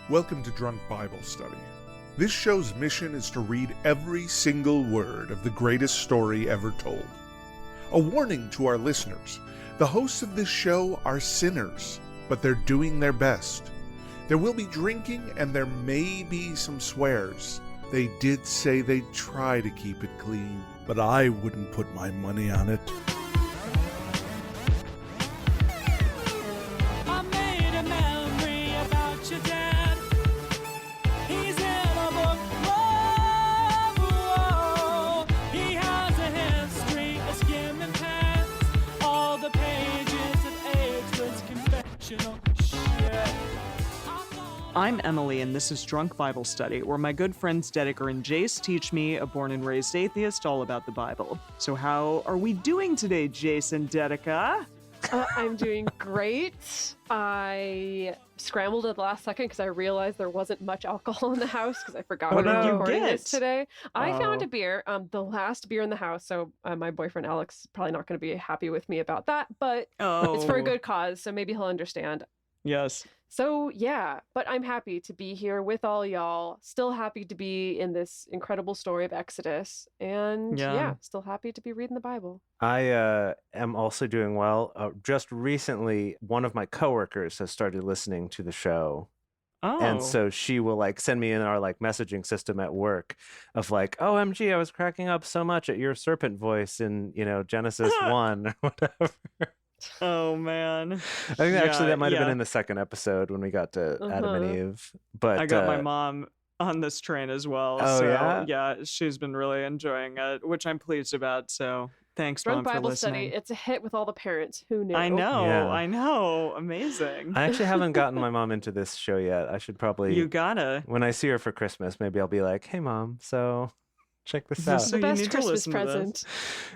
Welcome to Drunk Bible Study. This show's mission is to read every single word of the greatest story ever told. A warning to our listeners, the hosts of this show are sinners, but they're doing their best. There will be drinking and there may be some swears. They did say they'd try to keep it clean, but I wouldn't put my money on it. I'm Emily, and this is Drunk Bible Study, where my good friends Dedeker and Jace teach me, a born and raised atheist, all about the Bible. So how are we doing today, Jace and Dedeker? I'm doing great. I scrambled at the last second because I realized there wasn't much alcohol in the house because I forgot we were recording this today. I found a beer, the last beer in the house, so my boyfriend Alex is probably not going to be happy with me about that, but it's for a good cause, so maybe he'll understand. Yes. So yeah, but I'm happy to be here with all y'all. Still happy to be in this incredible story of Exodus. And yeah still happy to be reading the Bible. I am also doing well. Just recently, one of my coworkers has started listening to the show. Oh. And so she will send me in our messaging system at work of OMG, I was cracking up so much at your serpent voice in, Genesis 1 or whatever. Oh man! I think actually that might have been in the second episode when we got to Adam and Eve. But I got my mom on this train as well. Oh, so yeah, she's been really enjoying it, which I'm pleased about. So thanks, Drunk Mom, for Bible listening. Study. It's a hit with all the parents. Who knew? I know. Amazing. I actually haven't gotten my mom into this show yet. I should probably. You gotta. When I see her for Christmas, maybe I'll be like, "Hey, Mom, so." Check this out. The best Christmas present.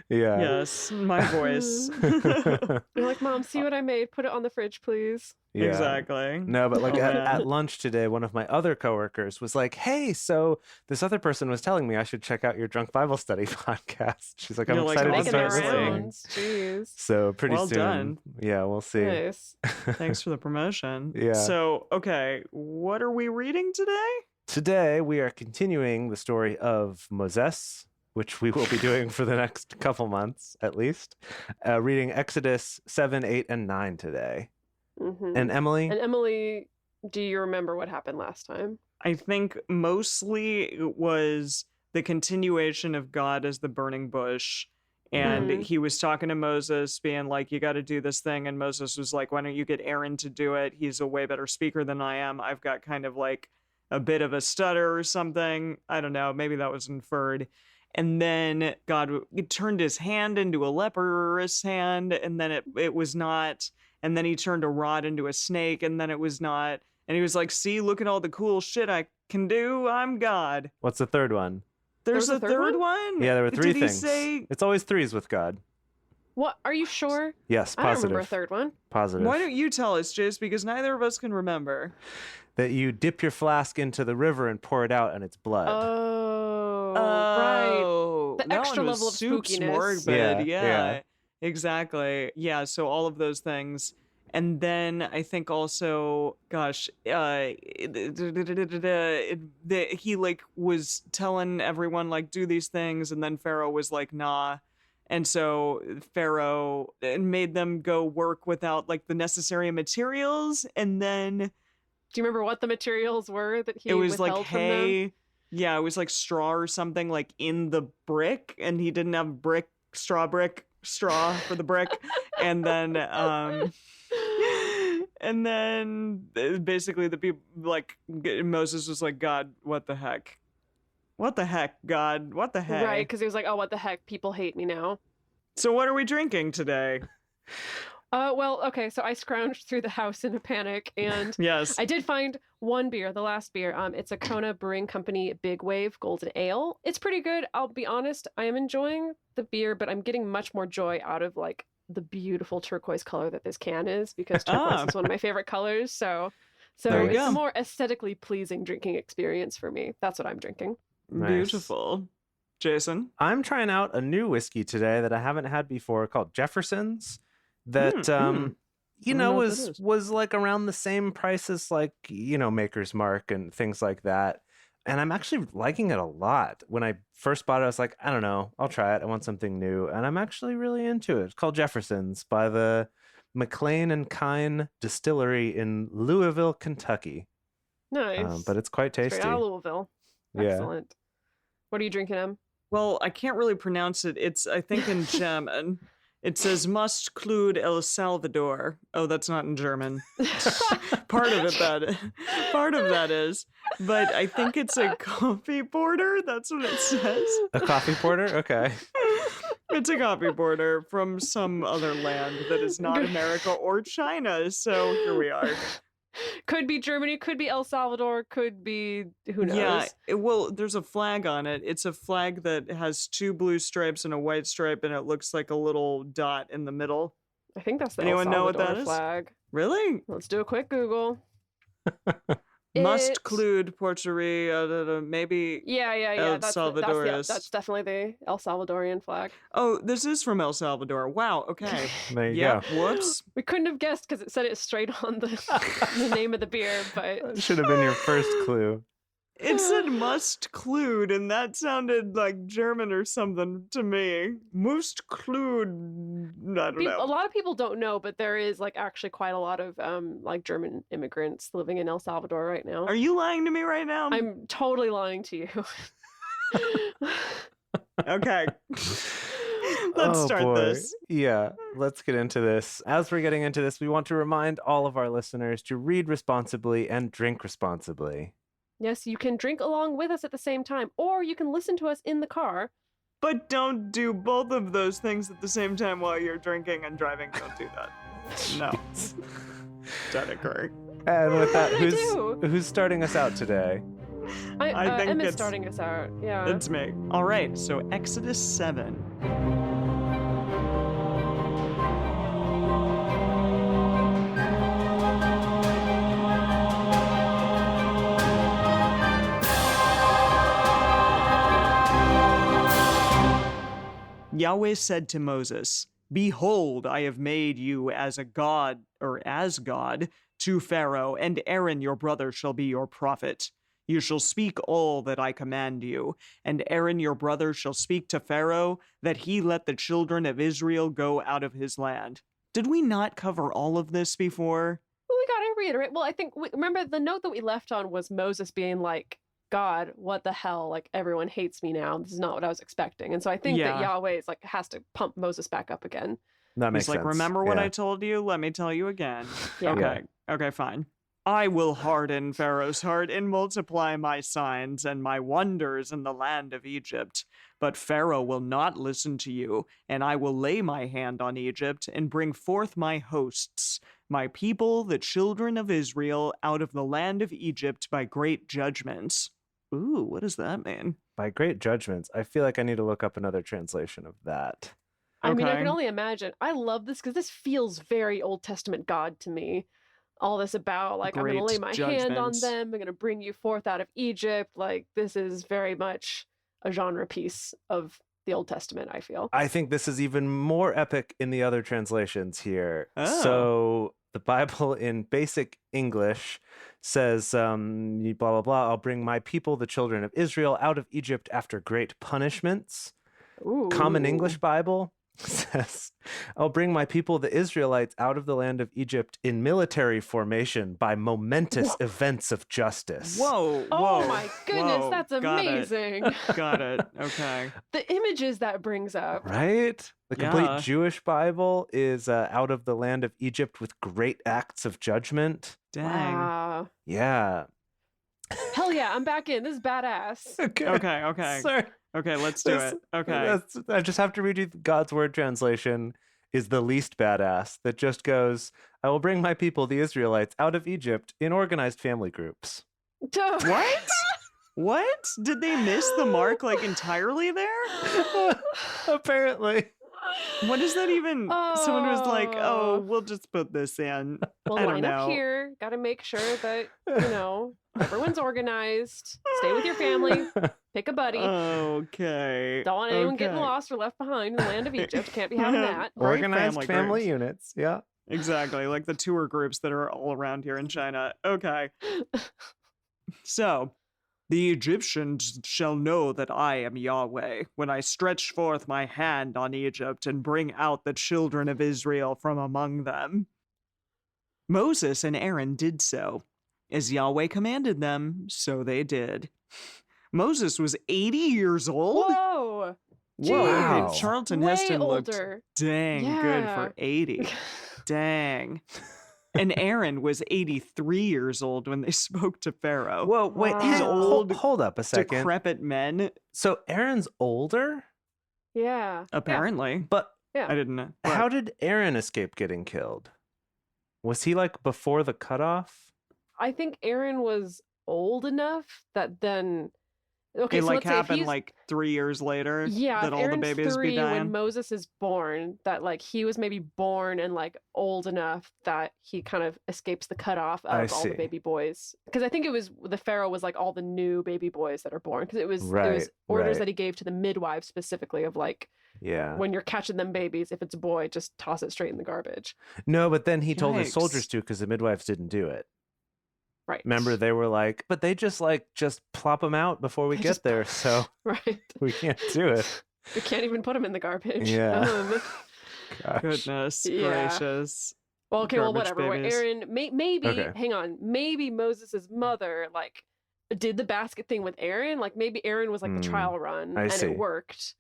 Yeah. Yes, my voice. You're like, Mom, see what I made? Put it on the fridge, please. Yeah. Exactly. No, but at lunch today, one of my other coworkers was like, "Hey, so this other person was telling me I should check out your Drunk Bible Study podcast." She's like, "I'm excited to start listening." Jeez. So pretty soon. Done. Yeah, we'll see. Nice. Thanks for the promotion. Yeah. So, okay, what are we reading today? Today, we are continuing the story of Moses, which we will be doing for the next couple months, at least. Reading Exodus 7, 8, and 9 today. Mm-hmm. And Emily? And Emily, do you remember what happened last time? I think mostly it was the continuation of God as the burning bush. And he was talking to Moses, being like, you got to do this thing. And Moses was like, why don't you get Aaron to do it? He's a way better speaker than I am. I've got kind of a bit of a stutter or something. I don't know. Maybe that was inferred. And then God turned his hand into a leprous hand, and then it was not. And then he turned a rod into a snake, and then it was not. And he was like, see, look at all the cool shit I can do. I'm God. What's the third one? There's a third one? Yeah, there were three things. Say... It's always threes with God. What? Are you sure? Yes, positive. I don't remember a third one. Positive. Why don't you tell us, Jace? Because neither of us can remember. That you dip your flask into the river and pour it out, and it's blood. Right. The extra level of spookiness. Yeah, exactly. Yeah, so all of those things. And then I think also, gosh, he was telling everyone do these things, and then Pharaoh was like, nah. And so Pharaoh made them go work without the necessary materials, and then. Do you remember what the materials were that he withheld from them? It was hay. Yeah, it was straw or something in the brick, and he didn't have straw for the brick. And then basically the people Moses was like, God, what the heck? What the heck, God? What the heck? Right, because he was like, oh, what the heck? People hate me now. So what are we drinking today? Well, okay, so I scrounged through the house in a panic, and yes, I did find one beer, the last beer. It's a Kona Brewing Company Big Wave Golden Ale. It's pretty good. I'll be honest, I am enjoying the beer, but I'm getting much more joy out of the beautiful turquoise color that this can is, because turquoise is one of my favorite colors. So it's a more aesthetically pleasing drinking experience for me. That's what I'm drinking. Nice. Beautiful. Jason? I'm trying out a new whiskey today that I haven't had before called Jefferson's. That you I don't know, know what that is. was like around the same price as like, Maker's Mark and things like that. And I'm actually liking it a lot. When I first bought it, I was like, I don't know, I'll try it. I want something new. And I'm actually really into it. It's called Jefferson's by the McLean and Kine Distillery in Louisville, Kentucky. Nice. But it's quite tasty. Straight out of Louisville. Yeah. Excellent. What are you drinking, Em? Well, I can't really pronounce it. It's, I think, in German. It says must clude El Salvador. Oh, that's not in German. Part of that is. But I think it's a coffee porter. That's what it says. A coffee porter? Okay. It's a coffee porter from some other land that is not America or China. So here we are. Could be Germany, could be El Salvador, could be who knows. Yeah, well, there's a flag on it. It's a flag that has 2 blue stripes and a white stripe, and it looks like a little dot in the middle. I think that's the Anyone El know what Salvador that is? flag. Really? Let's do a quick Google. Must It- clude Portuguese, maybe. Yeah. El Salvador That's definitely the El Salvadorian flag. Oh, this is from El Salvador. Wow. Okay. There you Yeah. go. Whoops. We couldn't have guessed because it said it straight on the name of the beer, but That should have been your first clue. It said must clude, and that sounded like German or something to me. Must clude. I don't a know. lot of people don't know, but there is like actually quite a lot of like German immigrants living in El Salvador right now. Are you lying to me right now? I'm totally lying to you. Okay. Let's Oh, start boy. this. Yeah, let's get into this. As we're getting into this, we want to remind all of our listeners to read responsibly and drink responsibly. Yes, you can drink along with us at the same time, or you can listen to us in the car. But don't do both of those things at the same time while you're drinking and driving. Don't do that. No. Don't occur. And with that, What did I do? who's starting us out today? I think Emma's it's- starting us out. Yeah. It's me. All right, so Exodus 7. Yahweh said to Moses, "Behold, I have made you as God to Pharaoh, and Aaron your brother shall be your prophet. You shall speak all that I command you, and Aaron your brother shall speak to Pharaoh, that he let the children of Israel go out of his land." Did we not cover all of this before? Well, we gotta reiterate. Well, I think remember the note that we left on was Moses being like, "God, what the hell? Like everyone hates me now. This is not what I was expecting." And so I think Yeah. that Yahweh is like has to pump Moses back up again. That makes He's like, sense. "Remember what Yeah. I told you? Let me tell you again." Yeah. Okay. Okay, fine. "I will harden Pharaoh's heart and multiply my signs and my wonders in the land of Egypt. But Pharaoh will not listen to you, and I will lay my hand on Egypt and bring forth my hosts, my people, the children of Israel, out of the land of Egypt by great judgments." Ooh, what does that mean? By great judgments. I feel like I need to look up another translation of that. I mean, I can Okay. only imagine. I love this because this feels very Old Testament God to me. All this about like I'm Great gonna lay my hand on judgments. them, I'm gonna bring you forth out of Egypt. Like this is very much a genre piece of the Old Testament, I feel. I think this is even more epic in the other translations here. Oh. So the Bible in basic English says, blah, blah, blah, "I'll bring my people, the children of Israel, out of Egypt after great punishments." Ooh. Common English Bible says, "I'll bring my people, the Israelites, out of the land of Egypt in military formation by momentous events of justice." Whoa, Oh whoa, my goodness, whoa, that's got it, amazing. Got it. Okay. The images that brings up. Right? The complete Yeah. Jewish Bible is out of the land of Egypt with great acts of judgment. Dang. Wow. Yeah. Hell yeah, I'm back in. This is badass. Okay. Okay. Sorry. Okay, let's do This- it. Okay. I just have to read you God's word translation is the least badass that just goes, "I will bring my people, the Israelites, out of Egypt in organized family groups." What? What? Did they miss the mark like entirely there? Apparently. What does that even? Someone was like, "Oh, Oh. we'll just put this in." Well, I don't line up know. here. Got to make sure that, everyone's organized. Stay with your family. Pick a buddy. Okay. Don't want anyone getting okay. lost or left behind in the land of Egypt. Can't be having that. Great Organized family family groups. units. Yeah. exactly. Like the tour groups that are all around here in China. Okay. So, the Egyptians shall know that I am Yahweh when I stretch forth my hand on Egypt and bring out the children of Israel from among them. Moses and Aaron did so. As Yahweh commanded them, so they did. Moses was 80 years old? Whoa! Whoa, okay, Jeez. Charlton Way Heston looked older. dang good Yeah. for 80. Dang. And Aaron was 83 years old when they spoke to Pharaoh. Whoa, wait, These Wow. old, hold up a second. decrepit men, So Aaron's older, Yeah. apparently. but Yeah. I didn't know. how did Aaron escape getting killed? Was he like before the cutoff? I think Aaron was old enough that then. Okay, It so like let's say if happened he's like 3 years later yeah, that if all the Aaron's babies 3 be when dying. Moses is born, that like he was maybe born and like old enough that he kind of escapes the cutoff I of all the see. baby boys. Because I think it was the Pharaoh was like all the new baby boys that are born. Because it was Right, orders right. that he gave to the midwives specifically of like Yeah. when you're catching them babies, if it's a boy, just toss it straight in the garbage. No, but then he told his Yikes. soldiers to because the midwives didn't do it. Right. Remember, they were like, but they just plop them out before we They get just- there, so Right. we can't do it. We can't even put them in the garbage. Yeah. Gosh. Goodness Yeah. gracious. Well, okay, well, Garbage whatever. Where babies. Aaron, maybe, Okay. hang on, maybe Moses' mother, like, did the basket thing with Aaron. Like, maybe Aaron was like the trial run I and see. it worked.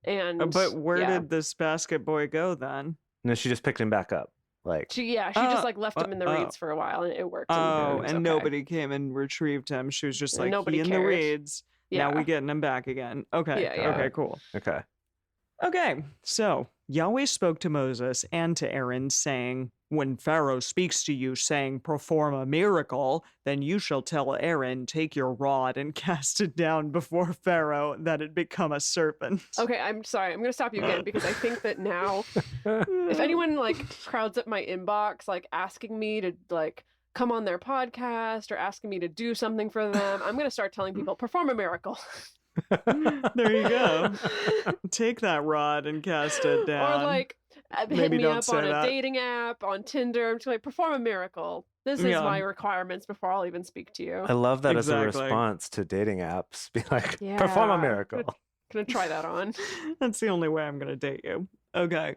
And But where yeah. did this basket boy go then? No, she just picked him back up. Like, she just Oh, like left him in the oh. reeds for a while and it worked. Oh, it was and okay. nobody came and retrieved him. She was just And like, nobody he in the cared. reeds. Yeah. Now we getting him back again. Okay. Yeah, yeah. Okay, cool. okay. Okay, so Yahweh spoke to Moses and to Aaron, saying, when Pharaoh speaks to you, saying, perform a miracle, then you shall tell Aaron, take your rod and cast it down before Pharaoh, that it become a serpent. Okay, I'm sorry. I'm going to stop you again because I think that now, if anyone like crowds up my inbox, like asking me to like come on their podcast or asking me to do something for them, I'm going to start telling people, perform a miracle. There you go. Take that rod and cast it down. Or like hit Maybe me don't up say on a that. dating app, on Tinder. I'm just like, perform a miracle. This is Yeah. my requirements before I'll even speak to you. I love that as a Exactly. response to dating apps. Be like, perform a Yeah. miracle. Gonna try that on. That's the only way I'm going to date you. Okay.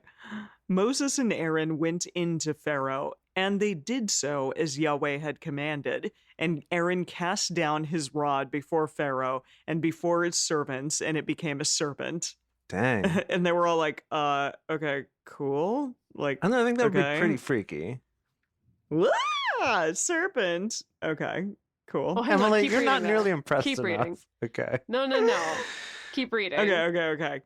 Moses and Aaron went into Pharaoh, and they did so as Yahweh had commanded. And Aaron cast down his rod before Pharaoh and before his servants, and it became a serpent. Dang. And they were all like, okay, cool. Like, I think that would Okay. be pretty freaky. serpent. Okay, cool. Oh, hang on, Emily, keep you're not reading nearly that. impressed Keep enough. reading. Okay. No. Keep reading. Okay.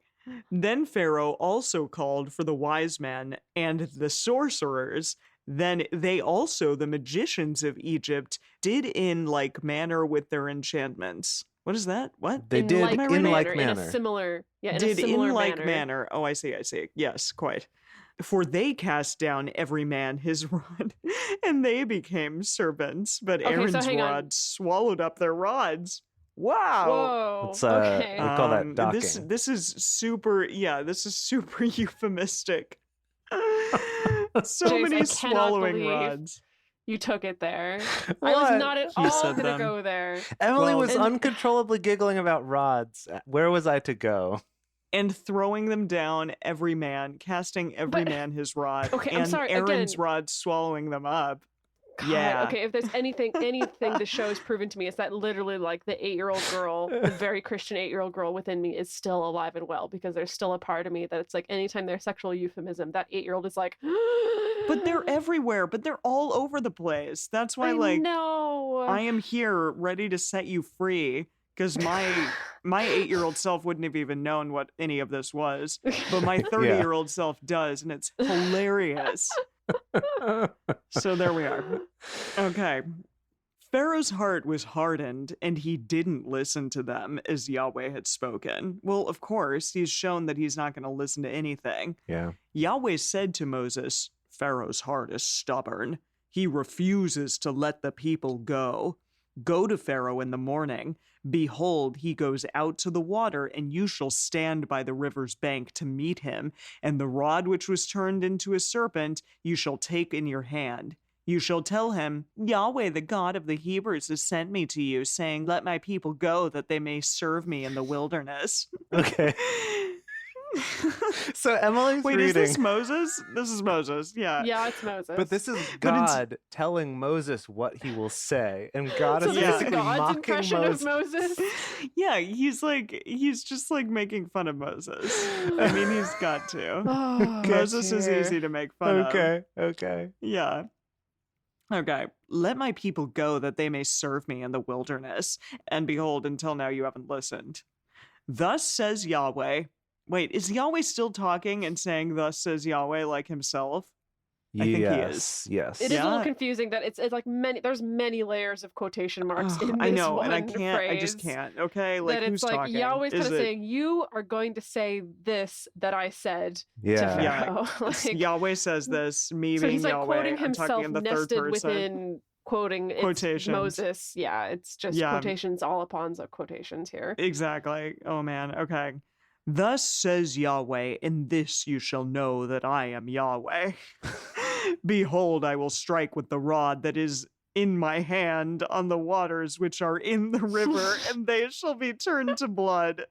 Then Pharaoh also called for the wise men and the sorcerers. Then they also, the magicians of Egypt, did in like manner with their enchantments. What is that? What? They did Am I in reading like In manner. a similar, in did a similar in like manner. manner. Oh, I see. Yes, quite. For they cast down every man his rod, and they became serpents. But Okay, so Aaron's hang on. rod swallowed up their rods. Wow. Whoa. It's, okay. we call that docking. This is super euphemistic. So James, many I cannot swallowing believe rods. You took it there. I What? was not at You all said gonna them. go there. Emily Well, was and- uncontrollably giggling about rods. Where was I to go? And throwing them down every man, casting every But- man his rod, Okay, I'm and sorry, Aaron's again- rod swallowing them up. God, Yeah. okay, if there's anything the show has proven to me, it's that literally like the 8-year-old girl, the very Christian 8-year-old girl within me is still alive and well because there's still a part of me that it's like anytime there's sexual euphemism, that 8-year-old is like But they're everywhere, but they're all over the place. That's why, I know. I am here ready to set you free. Because my 8-year-old self wouldn't have even known what any of this was. But my 30-year-old self does, and it's hilarious. So there we are. Okay. Pharaoh's heart was hardened, and he didn't listen to them as Yahweh had spoken. Well, of course, he's shown that he's not going to listen to anything. Yeah. Yahweh said to Moses, Pharaoh's heart is stubborn. He refuses to let the people go. Go to Pharaoh in the morning. Behold, he goes out to the water, and you shall stand by the river's bank to meet him. And the rod which was turned into a serpent you shall take in your hand. You shall tell him, Yahweh, the God of the Hebrews, has sent me to you, saying, let my people go, that they may serve me in the wilderness. Okay. So Emily's Wait, reading. is this Moses? This is Moses, yeah. Yeah, it's Moses. But this is But it's- God telling Moses what he will say, and God so is this is basically God's mocking impression Moses. of Moses. Yeah, he's just like making fun of Moses. I mean, he's got to. Oh, Moses is dear. easy to make fun of. Okay. Yeah. Okay. Let my people go that they may serve me in the wilderness. And behold, until now you haven't listened. Thus says Yahweh. Wait, is Yahweh still talking and saying thus says Yahweh like himself? I think he is. Yes. It is a little Yeah. confusing that it's like there's many layers of quotation marks in this I know, one and I just phrase. can't. Okay, like That who's it's like talking? Yahweh's kind Is of it saying, you are going to say this that I said to Yeah. Yeah. Pharaoh. Like, Yahweh says this, me so being he's like Yahweh. quoting I'm himself talking in the third nested person. within quoting it's Quotations. Moses. Yeah, it's just Yeah. quotations all upon quotations here. Exactly. Oh man. Okay. Thus says Yahweh, in this you shall know that I am Yahweh. Behold, I will strike with the rod that is in my hand on the waters which are in the river, and they shall be turned to blood.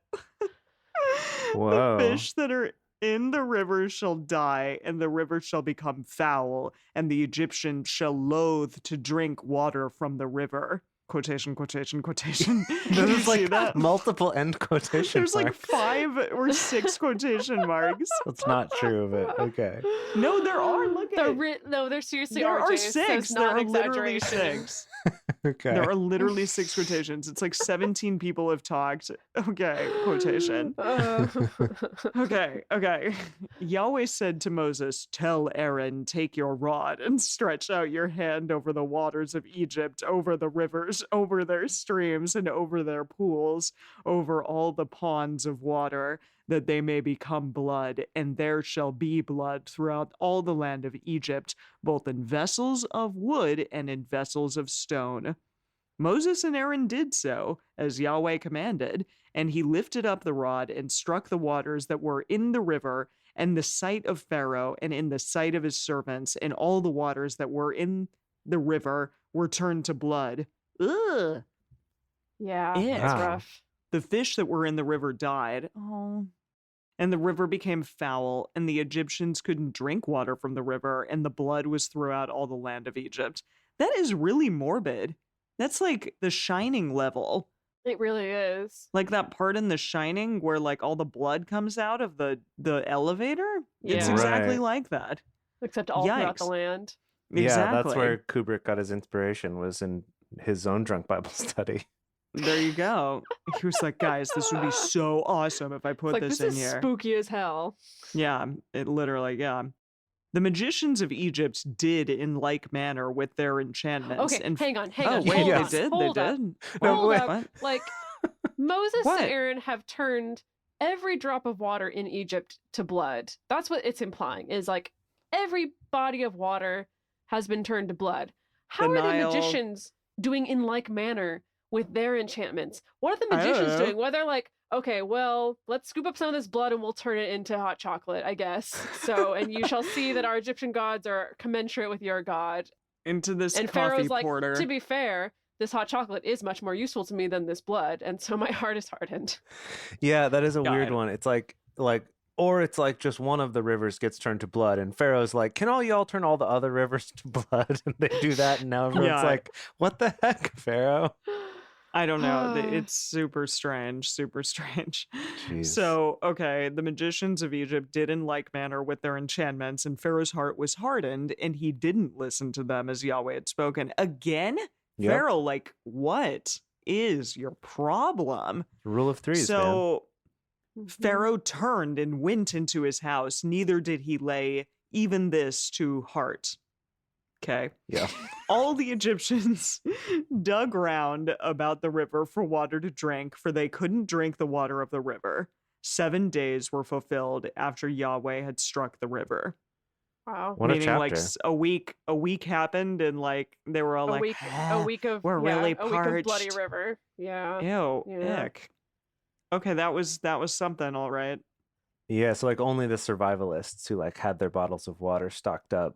Whoa. The fish that are in the river shall die, and the river shall become foul, and the Egyptians shall loathe to drink water from the river. Quotation, quotation, quotation. This Did you is see like that? multiple end quotation There's like marks. 5 or 6 quotation marks. That's not true of it. Okay. No, there are. Look at it. No, there seriously There are RJ, so 6. it's There not are an literally exaggeration. 6. Okay. There are literally 6 quotations. It's like 17 people have talked. Okay, quotation. Okay. Yahweh said to Moses, tell Aaron, take your rod and stretch out your hand over the waters of Egypt, over the rivers, over their streams, and over their pools, over all the ponds of water, that they may become blood, and there shall be blood throughout all the land of Egypt, both in vessels of wood and in vessels of stone. Moses and Aaron did so, as Yahweh commanded, and he lifted up the rod and struck the waters that were in the river, and the sight of Pharaoh, and in the sight of his servants, and all the waters that were in the river were turned to blood. Ugh! Yeah, Ew. that's Wow. rough. The fish that were in the river died. Oh. And the river became foul, and the Egyptians couldn't drink water from the river, and the blood was throughout all the land of Egypt. That is really morbid. That's like The Shining level. It really is. Like that part in The Shining where like all the blood comes out of the elevator. It's Yeah. exactly Right. like that. Except all throughout the Yikes. land. Yeah, Exactly. that's where Kubrick got his inspiration, was in his own drunk Bible study. There you go. He was like, guys, this would be so awesome if I It's put like this this in is here. spooky as hell. Yeah, it literally, yeah. The magicians of Egypt did in like manner with their enchantments. Okay, and hang on. oh, Hold wait, on, yes. they did? hold They up. did? No, Hold wait. up. What? Like Moses What? and Aaron have turned every drop of water in Egypt to blood. That's what it's implying. Is like every body of water has been turned to blood. How are the Nile. magicians doing in like manner with their enchantments? What are the I don't magicians know. doing? Well, they're like, okay, well, let's scoop up some of this blood and we'll turn it into hot chocolate, I guess. So, and you shall see that our Egyptian gods are commensurate with your god. Into this And coffee Pharaoh's like, porter. to be fair, this hot chocolate is much more useful to me than this blood, and so my heart is hardened. Yeah, that is a Got weird it. one. It's like or it's like just one of the rivers gets turned to blood, and Pharaoh's like, "Can all y'all turn all the other rivers to blood?" And they do that, and now everyone's Yeah. like, "What the heck, Pharaoh?" I don't know. It's super strange, super strange. Jeez. So, okay, the magicians of Egypt did in like manner with their enchantments, and Pharaoh's heart was hardened, and he didn't listen to them as Yahweh had spoken. Again? Yep. Pharaoh, like, what is your problem? Rule of threes, man. So, Pharaoh turned and went into his house, neither did he lay even this to heart. Okay. Yeah. All the Egyptians dug round about the river for water to drink, for they couldn't drink the water of the river. 7 days were fulfilled after Yahweh had struck the river. Wow. What a Meaning like chapter. a week happened and like they were all A like, week, a week of we're really a week of Bloody parched. River. Yeah. Ew, Yeah. ick. Okay, that was something, all right. Yeah, so like only the survivalists who like had their bottles of water stocked up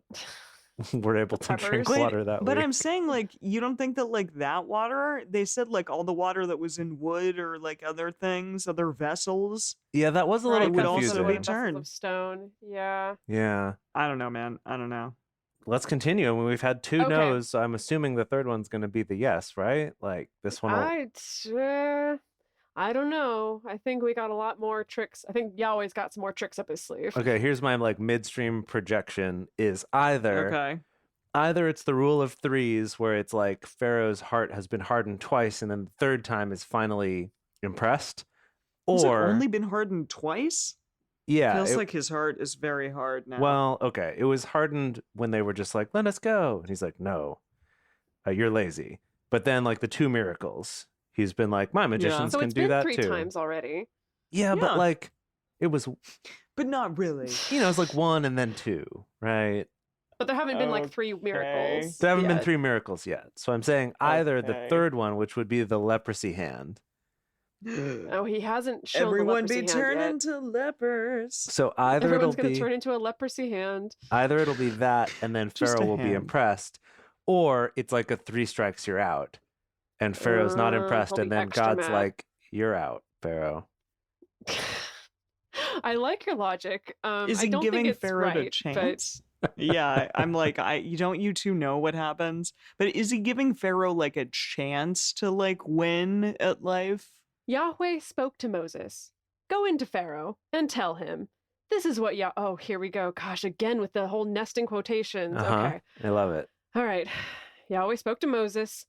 were able to drink peppers. water that But week. I'm saying like you don't think that like that water, they said like all the water that was in wood or like other things, other vessels. Yeah, that was a little Right, would also confusing. be vessels turned. of stone. Yeah. Yeah. I don't know, man. I don't know. Let's continue. I mean, we've had two Okay. no's, so I'm assuming the third one's going to be the yes, right? Like this one. I don't know. I think we got a lot more tricks. I think Yahweh's got some more tricks up his sleeve. Okay, here's my like midstream projection is Okay. either it's the rule of threes where it's like Pharaoh's heart has been hardened twice and then the third time is finally impressed, Has it or only been hardened twice? yeah, Feels it- like his heart is very hard now. well, okay, it was hardened when they were just like, let us go, and he's like, no, you're lazy. But then like the two miracles, he's been like, my magicians So can it's do been that 3 too. times already. Yeah, Yeah. but like it was, but not really. it's like 1 and then 2, right? But there haven't been like 3 miracles. There haven't been yet. 3 miracles yet. So I'm saying either the Okay. third one, which would be the leprosy hand. Oh, he hasn't shown Everyone the be leprosy hand turned yet. into lepers. So either Everyone's it'll going to be turn into a leprosy hand. either it'll be that, and then Just a Pharaoh will be hand. impressed, or it's like a 3 strikes you're out, and Pharaoh's not impressed, he'll and be then extra God's mad. like, "You're out, Pharaoh." I like your logic. Is I he don't think giving it's Pharaoh right, a chance? Yeah, I'm like, you two know what happens, but is he giving Pharaoh like a chance to like win at life? Yahweh spoke to Moses. Go into Pharaoh and tell him. This is what Oh, here we go. Gosh, again with the whole nesting quotations. Okay. I love it. All right. Yahweh spoke to Moses.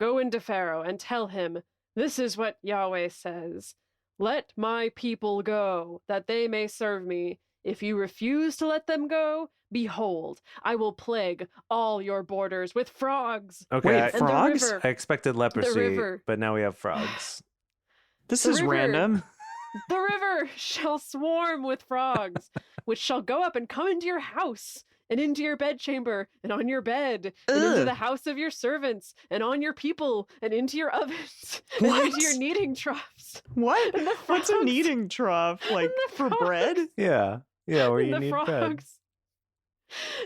Go into Pharaoh and tell him. This is what Yahweh says. Let my people go, that they may serve me. If you refuse to let them go, behold, I will plague all your borders with frogs. Okay, Wait, I, And frogs? the river. I expected leprosy, river. but now we have frogs. This The is river. random. The river shall swarm with frogs, which shall go up and come into your house, and into your bedchamber, and on your bed, and into Ugh. the house of your servants, and on your people, and into your ovens, and What? into your kneading troughs. What? And the What's a frogs- kneading trough? Like the for bread? frogs- Yeah, where and you the need frogs bread.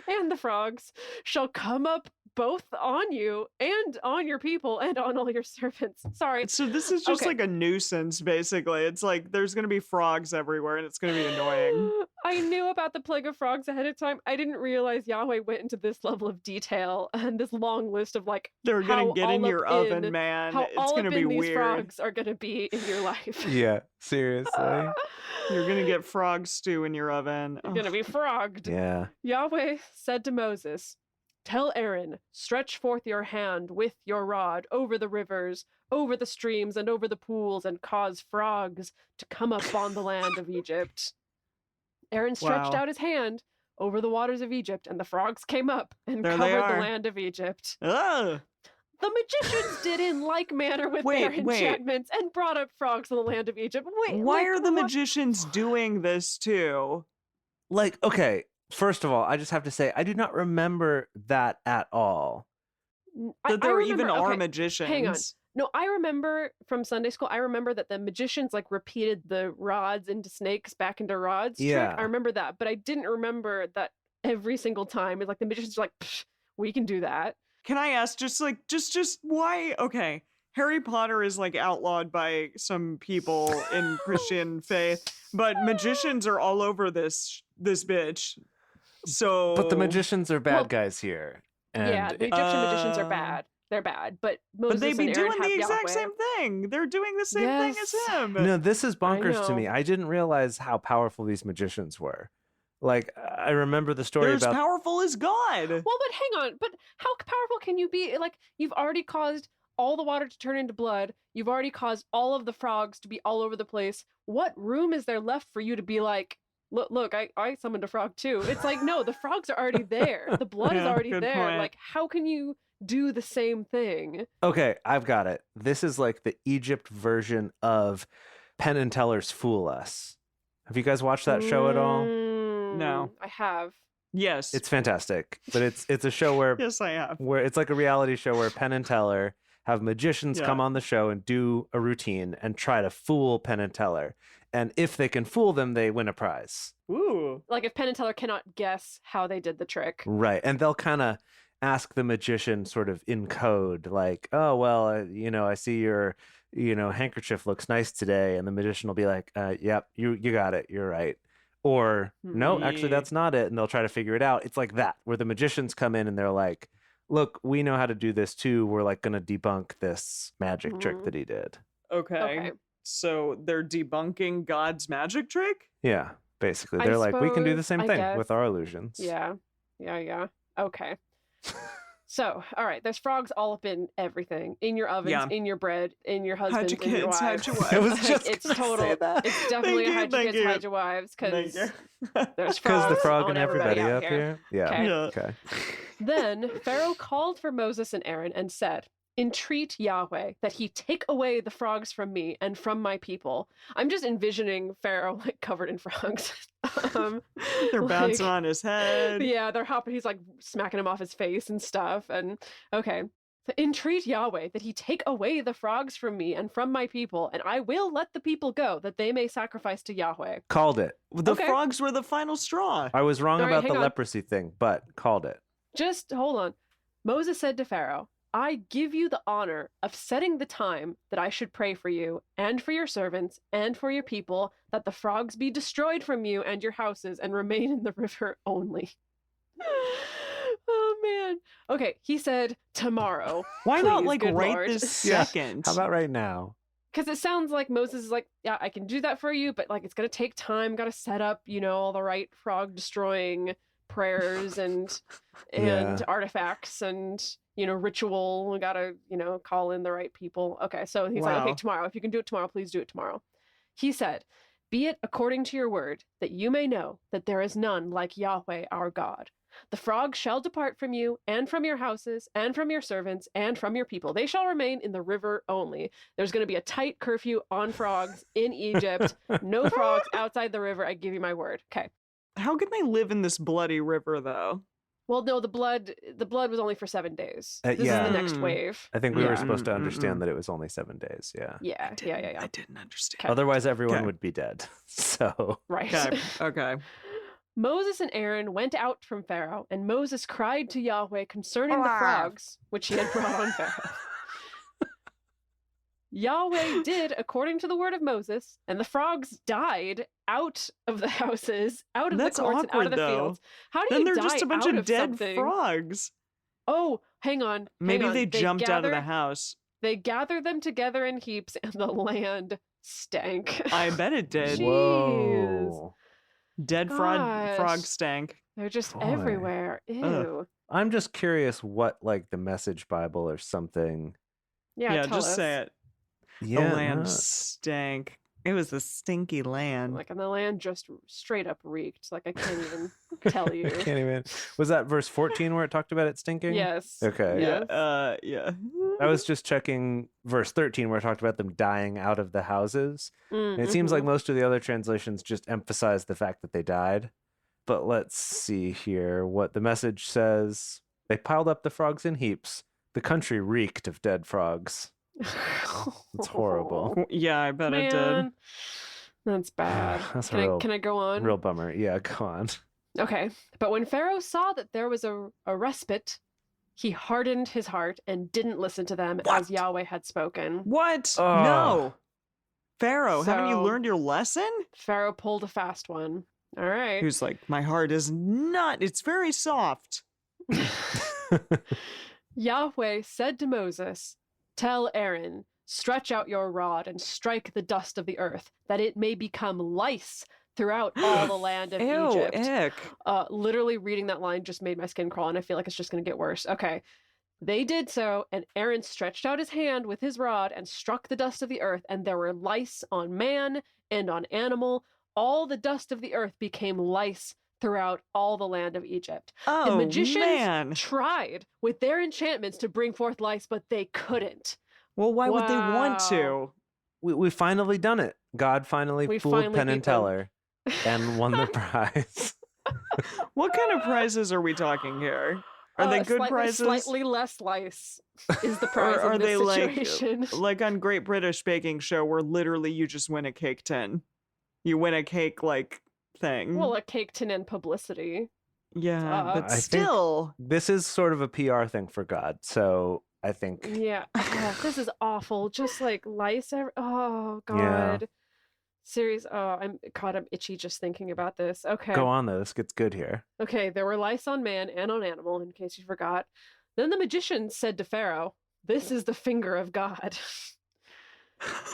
and the frogs shall come up both on you and on your people and on all your servants. Sorry. So this is just Okay. like a nuisance, basically. It's like there's gonna be frogs everywhere, and it's gonna be annoying. I knew about the plague of frogs ahead of time. I didn't realize Yahweh went into this level of detail and this long list of like They're gonna how get in all your up oven, in- man. how It's all gonna up be in these weird. frogs are gonna be in your life. Yeah, seriously. You're gonna get frog stew in your oven. You're Ugh. gonna be frogged. Yeah. Yahweh said to Moses, tell Aaron, stretch forth your hand with your rod over the rivers, over the streams, and over the pools, and cause frogs to come up on the land of Egypt. Aaron stretched Wow. out his hand over the waters of Egypt, and the frogs came up and There they covered are. the land of Egypt. Ugh. The magicians did in like manner with their Wait, wait. enchantments and brought up frogs in the land of Egypt. Wait, Why like, are the what? magicians doing this too? Like, okay, first of all, I just have to say, I do not remember that at all. That there even remember- are okay, magicians. hang on. No, I remember from Sunday school, I remember that the magicians like repeated the rods into snakes back into rods Yeah. trick. I remember that, but I didn't remember that every single time. It's like the magicians are like, "Psh, we can do that. Can I ask just why? Okay. Harry Potter is like outlawed by some people in Christian faith, but magicians are all over this bitch. So But the magicians are bad Well, guys here. And Yeah, the Egyptian magicians are uh, bad. They're bad, but But Moses they be and Aaron doing have the exact Yahweh. same thing. They're doing the same thing as Yes. him. no, this is bonkers to know. me. I didn't realize how powerful these magicians were. Like, I remember the story They're as about powerful as God. Well, but hang on. But how powerful can you be? Like, you've already caused all the water to turn into blood. You've already caused all of the frogs to be all over the place. What room is there left for you to be like, look, I summoned a frog too? It's like, no, the frogs are already there. The blood is Yeah, already good there. point. Like, how can you do the same thing? Okay, I've got it. This is like the Egypt version of Penn and Teller's Fool Us. Have you guys watched that show at all? No. I have. Yes. It's fantastic, but it's a show where Yes, I have. it's like a reality show where Penn and Teller have magicians come Yeah. on the show and do a routine and try to fool Penn and Teller. And if they can fool them, they win a prize. Ooh. Like if Penn and Teller cannot guess how they did the trick. Right. And they'll kind of ask the magician sort of in code, like, oh, well, I see your, handkerchief looks nice today. And the magician will be like, yep, you got it. You're right. Or no, actually, that's not it. And they'll try to figure it out. It's like that, where the magicians come in and they're like, look, we know how to do this too. We're like going to debunk this magic trick that he did. Okay. So they're debunking God's magic trick? Yeah, basically. I They're like, we can do the suppose, same I thing guess. with our illusions. Yeah. Okay. So, all right, there's frogs all up in everything. In your ovens, Yeah. in your bread, in your husbands, Hide in your your kids, wives. hide your wives. I was just It's gonna total. say that. It's definitely Thank you, hide your thank kids, you. hide your wives, Thank because you. there's Because frogs the frog on and everybody out up here. Yeah. Okay. Yeah. Okay. Then Pharaoh called for Moses and Aaron and said, "Entreat Yahweh that he take away the frogs from me and from my people." I'm just envisioning Pharaoh like covered in frogs. They're bouncing like- on his head. Yeah, they're hopping. He's like smacking him off his face and stuff. And okay. "Entreat Yahweh that he take away the frogs from me and from my people, and I will let the people go, that they may sacrifice to Yahweh." Called it. The Okay. frogs were the final straw. I was wrong All right, about hang the on. leprosy thing, but called it. Just hold on. Moses said to Pharaoh, "I give you the honor of setting the time that I should pray for you and for your servants and for your people, that the frogs be destroyed from you and your houses and remain in the river only." Oh man. Okay, he said tomorrow. Why not Please, like good right Lord. this Yeah. second? How about right now? Because it sounds like Moses is like, yeah, I can do that for you, but like it's gonna take time. Got to set up, all the right frog destroying prayers and Yeah. artifacts and ritual. We gotta call in the right people. Okay, so he's like, Wow. okay, tomorrow. If you can do it tomorrow, please do it tomorrow. He said, "Be it according to your word, that you may know that there is none like Yahweh our God. The frogs shall depart from you, and from your houses, and from your servants, and from your people. They shall remain in the river only. There's going to be a tight curfew on frogs in Egypt. No frogs outside the river. I give you my word." Okay. How can they live in this bloody river though? Well, no, the blood was only for 7 days. Yeah. This is the next Mm. wave. I think we were Yeah. supposed to Mm-mm-mm. understand that it was only 7 days. Yeah. Yeah. I didn't understand. Okay. Otherwise, everyone Okay. would be dead. So. Right. Okay. Okay. Moses and Aaron went out from Pharaoh, and Moses cried to Yahweh concerning the Ah. frogs which he had brought on Pharaoh. Yahweh did according to the word of Moses, and the frogs died out of the houses, out of That's the courts, and out awkward, of the though. fields. How do Then you they're die just a bunch out of dead something? frogs. Oh, hang on. Maybe hang on. they jumped out of the gathered- house. They gathered them together in heaps, and the land stank. I bet it did. Jeez. Whoa. Dead frog Gosh. stank. They're just Boy. everywhere. Ew. I'm just curious what, like, the Message Bible or something. Yeah, tell just us. say it. Yeah. The land no. stank. It was a stinky land. Like, and the land just straight up reeked. Like, I can't even tell you. I can't even. Was that verse 14 where it talked about it stinking? Yes. Okay. yeah. Yes. Yeah. I was just checking verse 13 where it talked about them dying out of the houses. And it seems like Mhm. most of the other translations just emphasize the fact that they died. But let's see here what the Message says. They piled up the frogs in heaps. The country reeked of dead frogs. It's horrible. Yeah, I bet it did. Man, that's bad. That's a can real- I can I go on? Real bummer. Yeah, go on. Okay. But when Pharaoh saw that there was a respite, he hardened his heart and didn't listen to them as What? Yahweh had spoken. What? Oh. No. Pharaoh, haven't you So- learned your lesson? Pharaoh pulled a fast one. All right. He was like, my heart is not, it's very soft. Yahweh said to Moses, "Tell Aaron, stretch out your rod and strike the dust of the earth, that it may become lice throughout all the land of Ew, Egypt." ick. Literally reading that line just made my skin crawl, and I feel like it's just going to get worse. Okay. They did so, and Aaron stretched out his hand with his rod and struck the dust of the earth, and there were lice on man and on animal. All the dust of the earth became lice throughout all the land of Egypt. Oh, magicians man. Tried with their enchantments to bring forth lice, but they couldn't. Well, why would they want Wow. to? We finally done it. God finally We fooled finally Penn and beat them. Teller and won the prize. What kind of prizes are we talking here? Are they good prizes? Slightly less lice is the prize Or are in this they situation. like on Great British Baking Show where literally you just win a cake tin? You win a cake like thing. Well, a cake tin and publicity. Yeah, but I think still. this is sort of a PR thing for God. So I think Yeah. Oh, this is awful. Just like lice. Oh Yeah. God. Serious. Oh, I'm itchy just thinking about this. Okay. go on though. This gets good here. Okay, there were lice on man and on animal, in case you forgot. Then the magician said to Pharaoh, "This is the finger of God."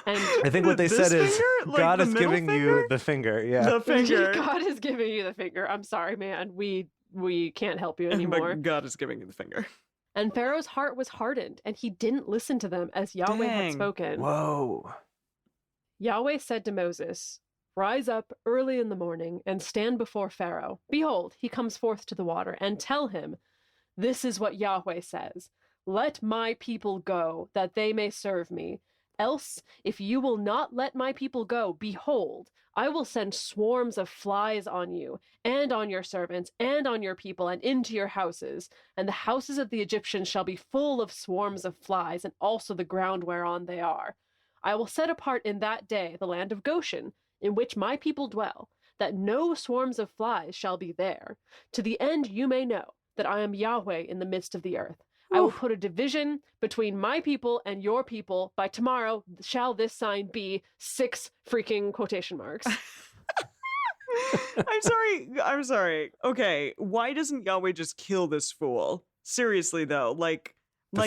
And I think what they This said is finger? Like God the is middle giving finger? you the finger. Yeah. The finger. God is giving you the finger. I'm sorry, man. We can't help you anymore. But God is giving you the finger. And Pharaoh's heart was hardened, and he didn't listen to them as Yahweh had Dang. spoken. Whoa. Yahweh said to Moses, "Rise up early in the morning and stand before Pharaoh. Behold, he comes forth to the water, and tell him, 'This is what Yahweh says. Let my people go, that they may serve me. Else, if you will not let my people go, behold, I will send swarms of flies on you, and on your servants, and on your people, and into your houses. And the houses of the Egyptians shall be full of swarms of flies, and also the ground whereon they are. I will set apart in that day the land of Goshen, in which my people dwell, that no swarms of flies shall be there, to the end you may know that I am Yahweh in the midst of the earth. I will put a division between my people and your people. By tomorrow shall this sign be 6 freaking quotation marks.'" I'm sorry. Okay, why doesn't Yahweh just kill this fool? Seriously though, like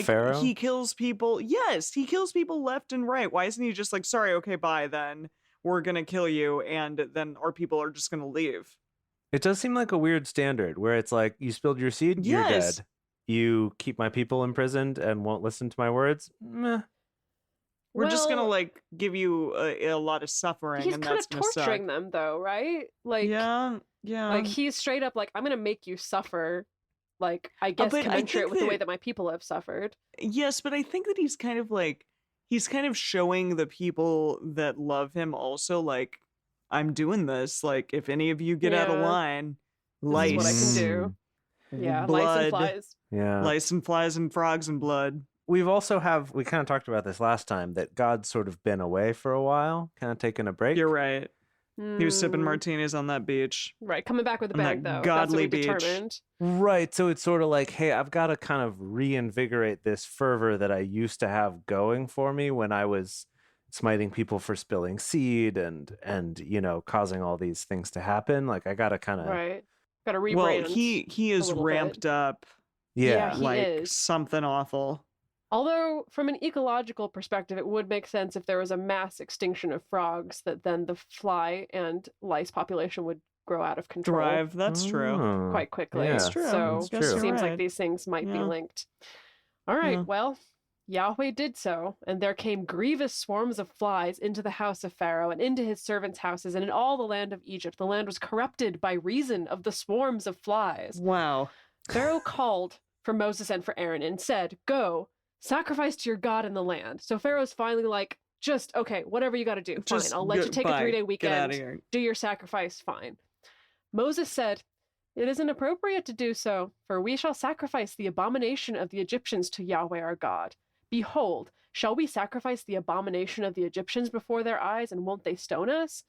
Pharaoh? he kills people. Yes, he kills people left and right. Why isn't he just like, sorry, okay, bye then. We're gonna kill you, and then our people are just gonna leave. It does seem like a weird standard where it's like you spilled your seed, you're Yes. dead. You keep my people imprisoned and won't listen to my words. Meh. We're just gonna Well, like give you a lot of suffering, he's and kind that's of gonna suck. torturing them, though, right? Like, Yeah. like he's straight up like, "I'm gonna make you suffer." Like, I guess but I commensurate think with the way that- that my people have suffered. Yes, but I think that he's kind of showing the people that love him also like, I'm doing this. Like, if any of you get out of Yeah. line, This is what I can lice, do. Yeah, lice blood, and flies. Yeah. lice and flies and frogs and blood. We kind of talked about this last time that God's sort of been away for a while, kind of taking a break. You're right. He was sipping Mm, martinis on that beach. right, coming back with a on that bang, though. godly That's what we beach. determined. Right. So it's sort of like, hey, I've got to kind of reinvigorate this fervor that I used to have going for me when I was smiting people for spilling seed and causing all these things to happen. Like I got to kind of Right. Got to rebrand. Well, he is little ramped bit. up Yeah, yeah. he like is. something awful. Although, from an ecological perspective, it would make sense if there was a mass extinction of frogs, that then the fly and lice population would grow out of control Thrive. That's true. Oh, quite quickly. yeah. That's true. So That's it true. seems Right. like these things might be Yeah. linked. All right, Yeah. well, Yahweh did so, and there came grievous swarms of flies into the house of Pharaoh and into his servants' houses and in all the land of Egypt. The land was corrupted by reason of the swarms of flies. Wow. Pharaoh called for Moses and for Aaron and said, "Go, sacrifice to your God in the land." So Pharaoh's finally like, just, okay, whatever you got to do. Fine, Just I'll let you take a bye. 3-day Get out weekend. of here. Do your sacrifice, fine. Moses said, "It isn't appropriate to do so, for we shall sacrifice the abomination of the Egyptians to Yahweh our God. Behold, shall we sacrifice the abomination of the Egyptians before their eyes, and won't they stone us?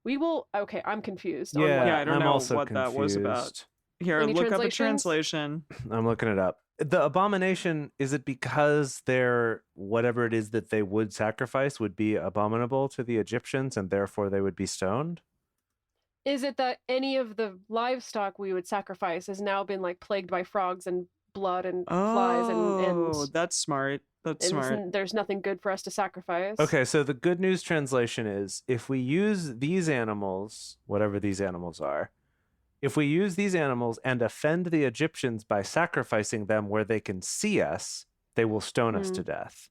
We will..." Okay, I'm confused. on Yeah, what- Yeah, I don't I'm know also what that was about. confused. Here, Any look up a translations? translation. I'm looking it up. The abomination, is it because their whatever it is that they would sacrifice would be abominable to the Egyptians and therefore they would be stoned? Is it that any of the livestock we would sacrifice has now been like plagued by frogs and blood and flies Oh, and that's smart. That's smart. there's nothing good for us to sacrifice? Okay, so the good news translation is if we use these animals, whatever these animals are, if we use these animals and offend the Egyptians by sacrificing them where they can see us, they will stone us to death.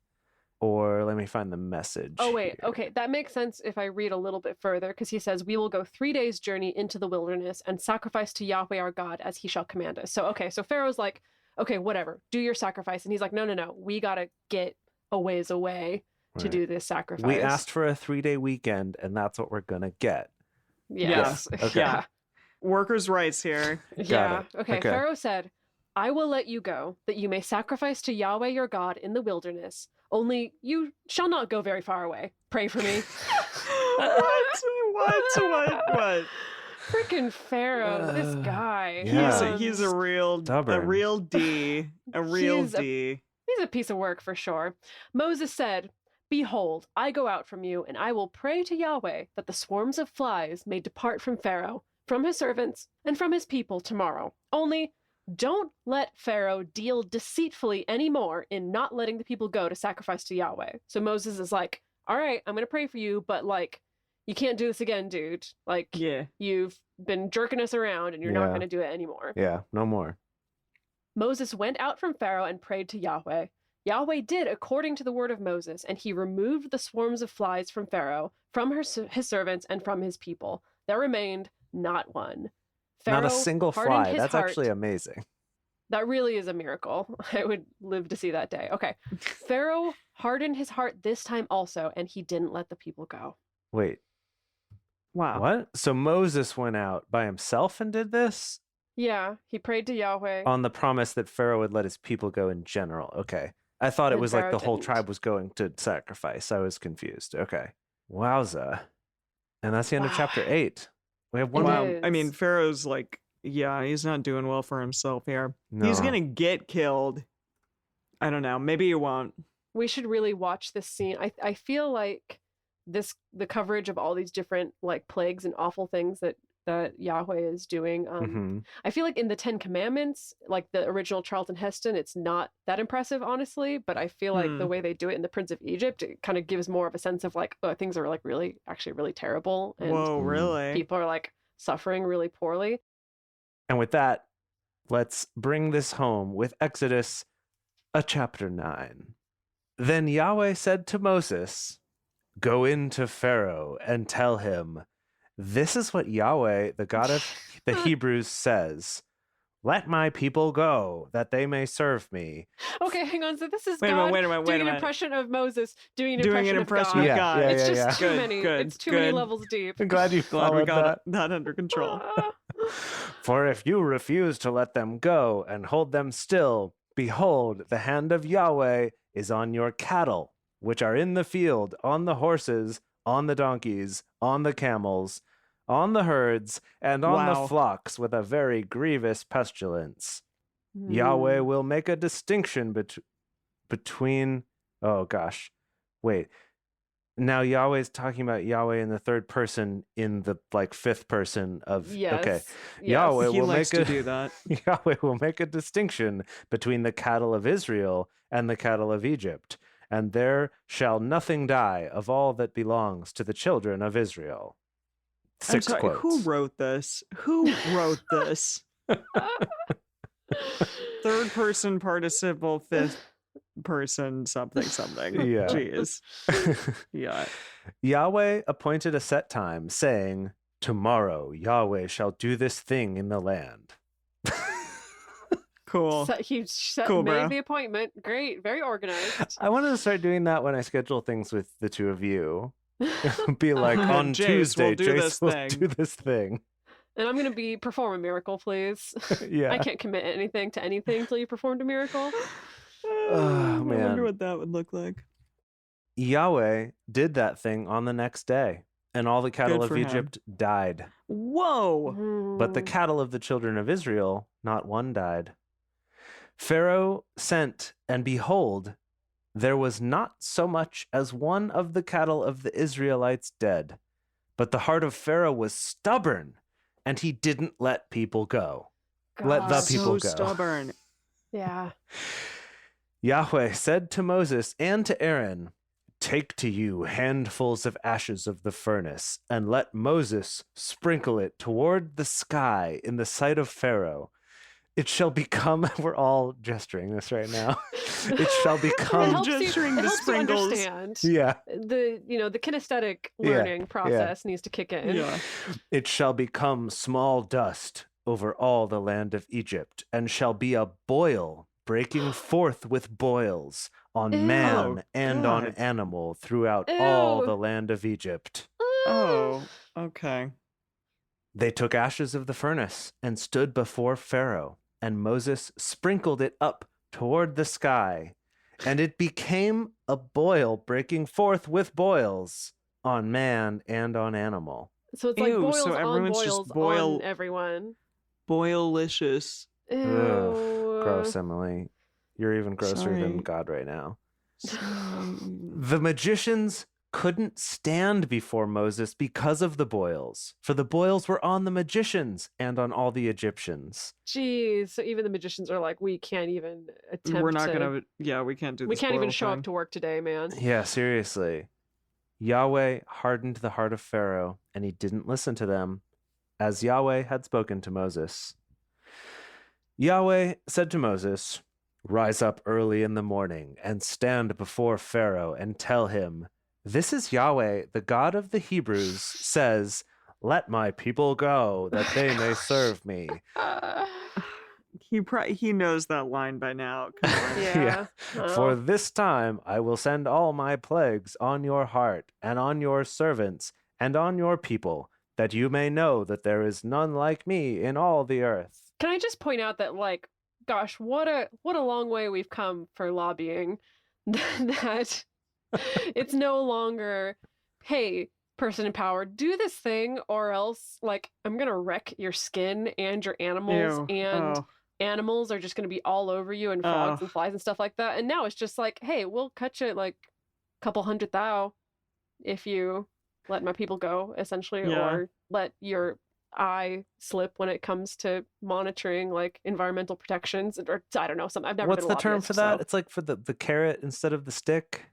Or let me find the message. Oh, wait. here. Okay. That makes sense if I read a little bit further, because he says, "We will go 3 days' journey into the wilderness and sacrifice to Yahweh our God as he shall command us." So, okay. So Pharaoh's like, okay, whatever. Do your sacrifice. And he's like, no. We got to get a ways away to Right. do this sacrifice. We asked for a 3-day weekend, and that's what we're going to get. Yes. Okay. Yeah. Workers' rights here. Yeah. it. Okay. Okay. Pharaoh said, I will let you go, that you may sacrifice to Yahweh your God in the wilderness. Only you shall not go very far away. Pray for me. What? Freaking Pharaoh, this guy. Yeah. He's a real Stubborn. D. A real He's a- D. He's a piece of work for sure. Moses said, Behold, I go out from you, and I will pray to Yahweh that the swarms of flies may depart from Pharaoh, from his servants, and from his people tomorrow. Only don't let Pharaoh deal deceitfully anymore in not letting the people go to sacrifice to Yahweh. So Moses is like, all right, I'm going to pray for you, but like, you can't do this again, dude. Like, Yeah. you've been jerking us around and you're not Yeah. going to do it anymore. Yeah, no more. Moses went out from Pharaoh and prayed to Yahweh. Yahweh did according to the word of Moses, and he removed the swarms of flies from Pharaoh, from his servants, and from his people. There remained not one. Not a Pharaoh single hardened fly. his That's heart. actually amazing. That really is a miracle. I would live to see that day. Okay. Pharaoh hardened his heart this time also, and he didn't let the people go. Wait, Wow. what? So Moses went out by himself and did this Yeah, he prayed to Yahweh. on the promise that Pharaoh would let his people go in general. Okay. I thought it And was like Pharaoh the whole didn't. tribe was going to sacrifice. I was confused. Okay. Wowza. And that's the end of Wow. chapter 8. We have one It Wow. more. I mean, is. Pharaoh's like, yeah, he's not doing well for himself here. He's No. gonna get killed. I don't know. Maybe he won't. We should really watch this scene. I feel like the coverage of all these different like plagues and awful things that Yahweh is doing. Mhm. I feel like in the Ten Commandments, like the original Charlton Heston, it's not that impressive, honestly. But I feel like the way they do it in the Prince of Egypt, it kind of gives more of a sense of like, oh, things are like actually really terrible, and Whoa, really? people are like suffering really poorly. And with that, let's bring this home with Exodus, chapter 9. Then Yahweh said to Moses, Go in to Pharaoh and tell him, This is what Yahweh, the God of the Hebrews, says. Let my people go, that they may serve me. Okay, hang on. So this is Wait a God minute, wait a doing an minute. impression of Moses, doing an Doing impression an of impression God. of Yeah, God. yeah, It's yeah, just yeah. too many. Good, It's too many good. levels deep. I'm glad you Glad we followed got that. that under control. For if you refuse to let them go and hold them still, behold, the hand of Yahweh is on your cattle, which are in the field, on the horses, on the donkeys, on the camels, on the herds, and on Wow. the flocks with a very grievous pestilence. Hmm. Yahweh will make a distinction between. Oh gosh, wait. Now Yahweh's talking about Yahweh in the third person, in the like fifth person of. Yes. Okay, Yes. Yahweh He will likes make to a do that. Yahweh will make a distinction between the cattle of Israel and the cattle of Egypt, and there shall nothing die of all that belongs to the children of Israel. I'm 6 sorry, quotes. who wrote this? Who wrote this? Third person participle, fifth person something. Yeah. Jeez. Yeah. Yahweh appointed a set time, saying, Tomorrow Yahweh shall do this thing in the land. Cool. So he Cool, made bro. the appointment. Great. Very organized. I wanted to start doing that when I schedule things with the two of you. Be like, on Jace, Tuesday, we'll do Jace this will thing." do this thing. And I'm going to perform a miracle, please. Yeah. I can't commit anything to anything until you performed a miracle. Oh, I man. wonder what that would look like. Yahweh did that thing on the next day, and all the cattle Good of for him. Egypt died. Whoa. But the Hmm. cattle of the children of Israel, not one died. Pharaoh sent, and behold, there was not so much as one of the cattle of the Israelites dead. But the heart of Pharaoh was stubborn, and he didn't let people go. Let the God. people so go. stubborn. Yeah. Yahweh said to Moses and to Aaron, Take to you handfuls of ashes of the furnace, and let Moses sprinkle it toward the sky in the sight of Pharaoh. It shall become, we're all gesturing this right now. It shall It become, helps you, gesturing it the helps you sprinkles. understand. yeah, The kinesthetic Yeah, learning process needs to kick in. Yeah. it shall become small dust over all the land of Egypt, and shall be a boil breaking forth with boils on Ew. man Oh, and on God. animal throughout all Ew. the land of Egypt. Oh, okay. They took ashes of the furnace and stood before Pharaoh, and Moses sprinkled it up toward the sky, and it became a boil breaking forth with boils on man and on animal. So it's like Ew, boils so on everyone's boils just boil- on everyone. Boilicious. Ew. Ugh, gross, Emily. You're even grosser than Sorry. God right now. The magicians couldn't stand before Moses because of the boils, for the boils were on the magicians and on all the Egyptians. Jeez. So even the magicians are like, we can't even attempt We're not to... gonna. Yeah, we can't do. We this can't even boil show thing. up to work today, man. Yeah, seriously. Yahweh hardened the heart of Pharaoh, and he didn't listen to them, as Yahweh had spoken to Moses. Yahweh said to Moses, "Rise up early in the morning and stand before Pharaoh and tell him, 'This is Yahweh, the God of the Hebrews, says, let my people go, that they may serve me.'" He knows that line by now. Come on. Yeah. "For Oh. this time I will send all my plagues on your heart and on your servants and on your people, that you may know that there is none like me in all the earth." Can I just point out that, like, gosh, what a long way we've come for lobbying. That it's no longer, hey, person in power, do this thing, or else, like, I'm gonna wreck your skin and your animals, Ew. and Oh. animals are just gonna be all over you, and frogs Oh. and flies and stuff like that. And now it's just like, hey, we'll cut you like a couple hundred thou if you let my people go, essentially, Yeah. or let your eye slip when it comes to monitoring like environmental protections, or I don't know, something. I've never What's been a the term lobbyist, for that? so- It's like for the carrot instead of the stick.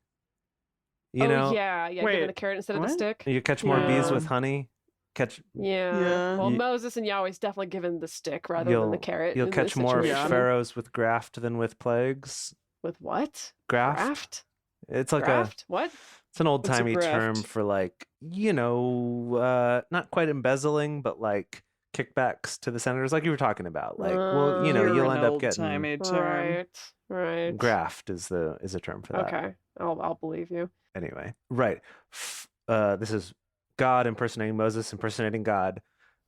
You oh know, yeah, giving Wait, the carrot instead of the what? stick. you catch more bees Yeah. with honey. Catch Yeah. Yeah. Well, Ye- Moses and Yahweh's definitely given the stick rather than the carrot. You'll in catch this more situation. pharaohs with graft than with plagues. With what? Graft. Graft? It's like Graft? What? it's an old What's a timey term graft? for, like, not quite embezzling, but like kickbacks to the senators, like you were talking about. Like, well, You're you'll an end up old-timey getting term. Right. graft is a term for that. Okay. I'll believe you. Anyway, right. This is God impersonating Moses impersonating God.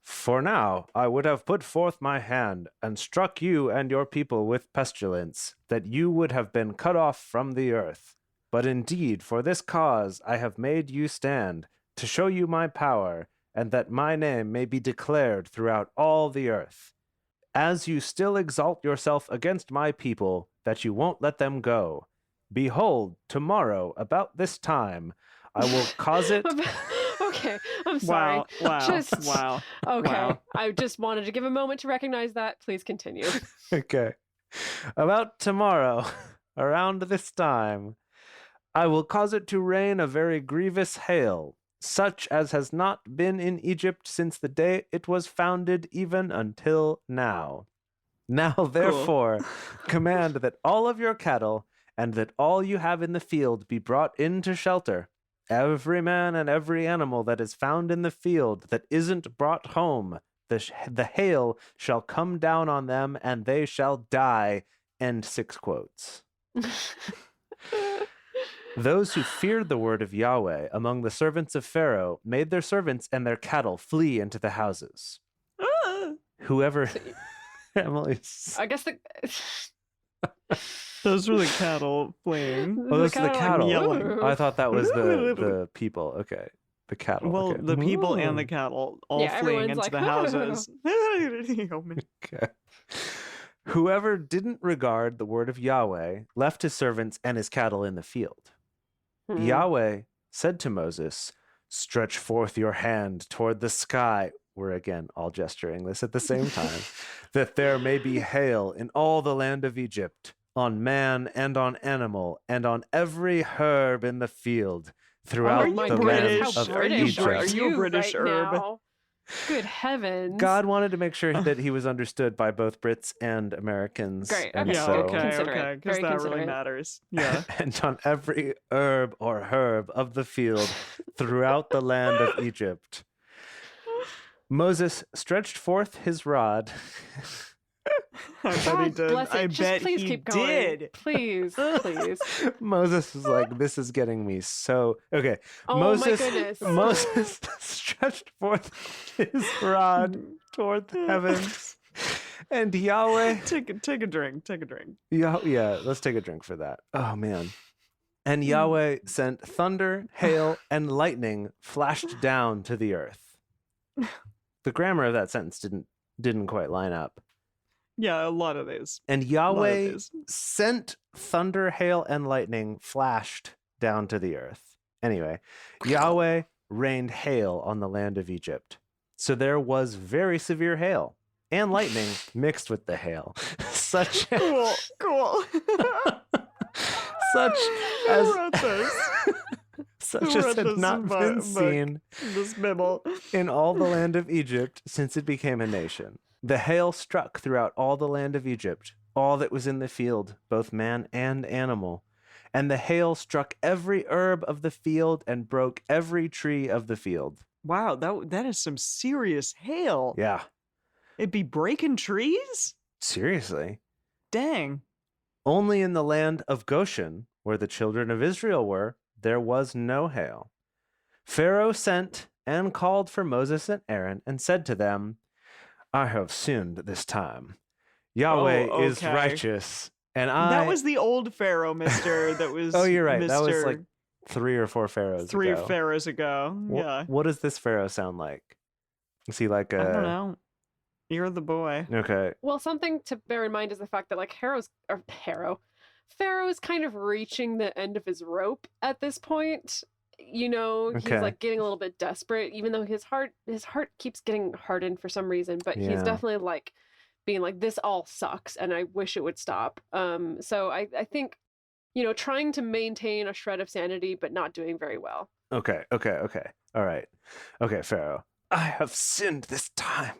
"For now I would have put forth my hand and struck you and your people with pestilence, that you would have been cut off from the earth. But indeed, for this cause I have made you stand, to show you my power, and that my name may be declared throughout all the earth. As you still exalt yourself against my people, that you won't let them go, behold, tomorrow about this time I will cause it..." Okay, I'm sorry. Wow. Just- Wow. Okay, Wow. I just wanted to give a moment to recognize that. Please continue. Okay. "About tomorrow, around this time, I will cause it to rain a very grievous hail, such as has not been in Egypt since the day it was founded, even until now. Now, therefore, command that all of your cattle and that all you have in the field be brought into shelter. Every man and every animal that is found in the field that isn't brought home, the hail shall come down on them and they shall die." End 6 quotes. "Those who feared the word of Yahweh among the servants of Pharaoh made their servants and their cattle flee into the houses. Whoever..." Emily's... I guess the Those were the cattle fleeing. Oh, those are the cattle. yelling. I thought that was the people. Okay. The cattle. Well, okay. the people and the Ooh. cattle all Yeah, fleeing everyone's into like, the houses. Okay. "Whoever didn't regard the word of Yahweh left his servants and his cattle in the field. Hmm. Yahweh said to Moses, 'Stretch forth your hand toward the sky.'" We're again all gesturing this at the same time. "That there may be hail in all the land of Egypt, on man and on animal, and on every herb in the field, throughout Oh my the goodness, land how of British Egypt." are Are you a British right herb? now? Good heavens. God wanted to make sure that he was understood by both Brits and Americans. Great, And okay, Yeah, so, good. okay, Considerate. okay, because Very that really considerate. matters. Yeah. "And on every herb or herb of the field throughout the land of Egypt. Moses stretched forth his rod I bet he God did. bless it. I Just bet please he keep going. did. Please, please. Moses was like, this is getting me so okay. Oh Moses, my goodness. Moses stretched forth his rod toward the heavens, and Yahweh. Take a drink. Take a drink. Yeah, let's take a drink for that. Oh man. And Yahweh sent thunder, hail, and lightning flashed down to the earth. The grammar of that sentence didn't quite line up. Yeah, a lot of these. And A lot of Yahweh these. sent thunder, hail, and lightning flashed down to the earth. Anyway, Yahweh rained hail on the land of Egypt. So there was very severe hail and lightning mixed with the hail, such Cool. such Who as wrote this? such Who as wrote had this not been seen This Bible. in all the land of Egypt since it became a nation. The hail struck throughout all the land of Egypt, all that was in the field, both man and animal. And the hail struck every herb of the field and broke every tree of the field. Wow, that is some serious hail. Yeah, It'd be breaking trees? seriously. Dang. Only in the land of Goshen, where the children of Israel were, there was no hail. Pharaoh sent and called for Moses and Aaron and said to them, I have sinned this time. Yahweh Oh, is okay. righteous, and I... That was the old Pharaoh, mister. That was Oh, you're right. Mr. That was like 3 or 4 pharaohs three ago. pharaohs ago. Yeah. What does this pharaoh sound like? Is he like a... I don't know. You're the boy. Okay. Well, something to bear in mind is the fact that like Pharaoh's kind of reaching the end of his rope at this point. You know, he's Okay. like getting a little bit desperate, even though his heart keeps getting hardened for some reason. But Yeah. he's definitely like being like, this all sucks, and I wish it would stop. So I think, you know, trying to maintain a shred of sanity, but not doing very well. Okay. All right. Okay, Pharaoh. I have sinned this time.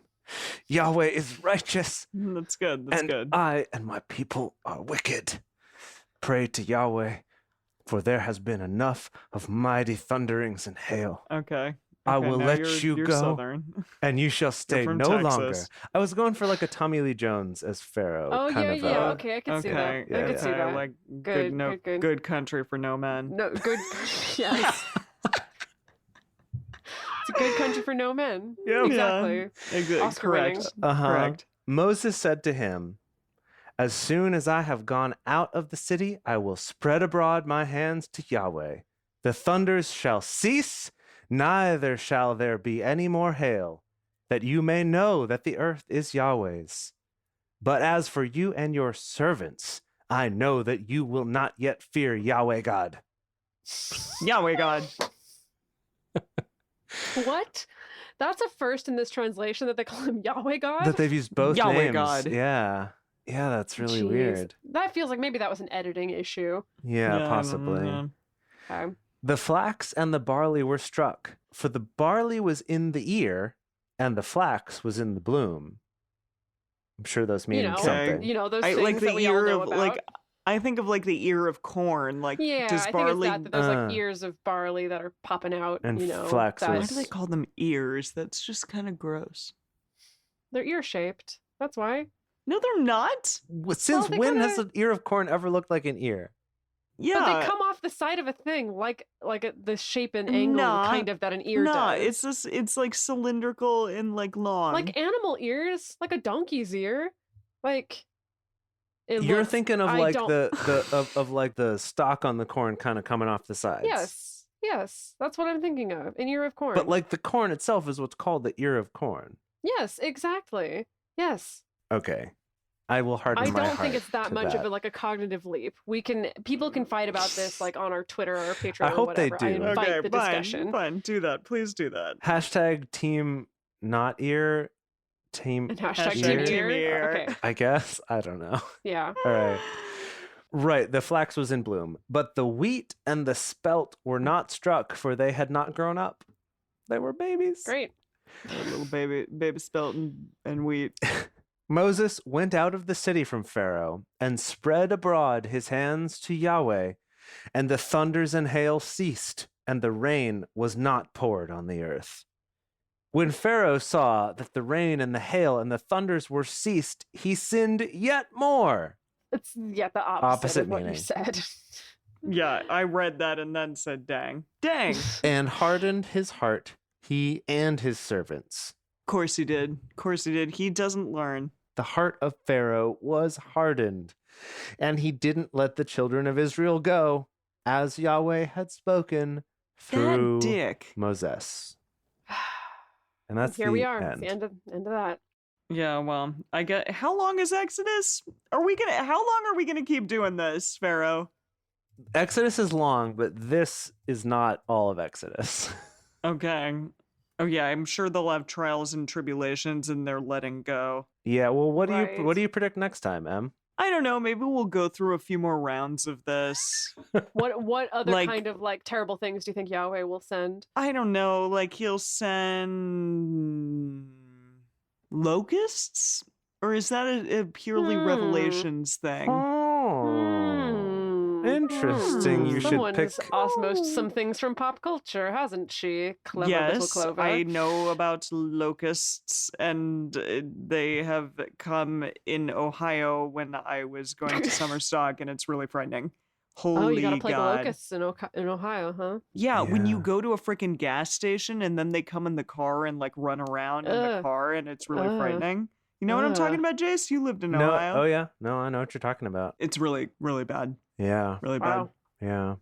Yahweh is righteous, That's good. That's and good. I and my people are wicked. Pray to Yahweh, for there has been enough of mighty thunderings and hail. Okay. I Okay, will now let you you're go, Southern. and you shall stay from no Texas. longer. I was going for like a Tommy Lee Jones as Pharaoh. Oh kind of yeah. a- Okay, I can see that. Okay. Yeah, I can yeah. see that. Like Good, good, good. good country for no men. No, good. Yes. It's a good country for no men. Yep. Exactly. Oscar Correct. winning. Uh-huh. Correct. Moses said to him, as soon as I have gone out of the city, I will spread abroad my hands to Yahweh. The thunders shall cease, neither shall there be any more hail, that you may know that the earth is Yahweh's. But as for you and your servants, I know that you will not yet fear Yahweh God. Yahweh God. What? That's a first in this translation that they call him Yahweh God? That they've used both Yahweh names. God. Yeah. Yeah, that's really Jeez. weird. That feels like maybe that was an editing issue. Yeah, possibly. yeah. The flax and the barley were struck, for the barley was in the ear, and the flax was in the bloom. I'm sure those mean You know, something. you know those I things like the that we all ear know of about. like. I think of like the ear of corn. Like, Yeah, does I think barley? it's that there's like Uh. ears of barley that are popping out. And you know, flax that- Why was- do they call them ears? That's just kind of gross. They're ear shaped. That's why. No, they're not. Since they when has kinda- an ear of corn ever looked like an ear? Yeah. But they come off the side of a thing, like the shape and angle Nah, kind of that an ear no, does. it's just it's like cylindrical and like long. like animal ears, like a donkey's ear. Like it You're looks- thinking of I like don't- of like the stalk on the corn kind of coming off the sides. Yes, that's what I'm thinking of. An ear of corn. But like the corn itself is what's called the ear of corn. yes, exactly. Yes. Okay. I will harden I my don't think heart it's that to much that. of a, like a cognitive leap. People can fight about this like on our Twitter or Patreon I or hope they whatever. I do. invite okay, the fine, discussion. fine, do that. Please do that. Hashtag team not ear. Team And hashtag Hashtag team team ear. ear. Okay. I guess. I don't know. Yeah. All right. Right, the flax was in bloom, but the wheat and the spelt were not struck, for they had not grown up. They were babies. Great. A little baby spelt and wheat. Moses went out of the city from Pharaoh and spread abroad his hands to Yahweh, and the thunders and hail ceased, and the rain was not poured on the earth. When Pharaoh saw that the rain and the hail and the thunders were ceased, he sinned yet more. It's the opposite of what you said. Yeah, I read that and then said, dang. Dang. And hardened his heart, he and his servants. Course he did. Course he did. He doesn't learn. The heart of Pharaoh was hardened, and he didn't let the children of Israel go, as Yahweh had spoken through That dick. Moses. And that's Here the we are. end. It's the end of that. Yeah, well, I get. How long is Exodus? How long are we gonna keep doing this, Pharaoh? Exodus is long, but this is not all of Exodus. Okay. Oh yeah, I'm sure they'll have trials and tribulations and they're letting go. Yeah, well, what Right. do you predict next time, Em? I don't know, maybe we'll go through a few more rounds of this. What other Like- kind of like terrible things do you think Yahweh will send? I don't know, like he'll send locusts? Or is that a purely Revelations thing? Interesting. You should Someone's pick. osmosed some things from pop culture, hasn't she? Clever little Yes, Clover. I know about locusts, and they have come in Ohio when I was going to summer stock, and it's really frightening. Holy Oh, you gotta play God. the locusts in Ohio, huh? Yeah, when you Yeah. go to a freaking gas station and then they come in the car and like run around in the Ugh. car, and it's really Ugh. frightening. You know what I'm talking about, Jace? You lived in No, Ohio. oh yeah, no, I know what you're talking about. It's really, really bad. Yeah, Really bad. Wow. yeah.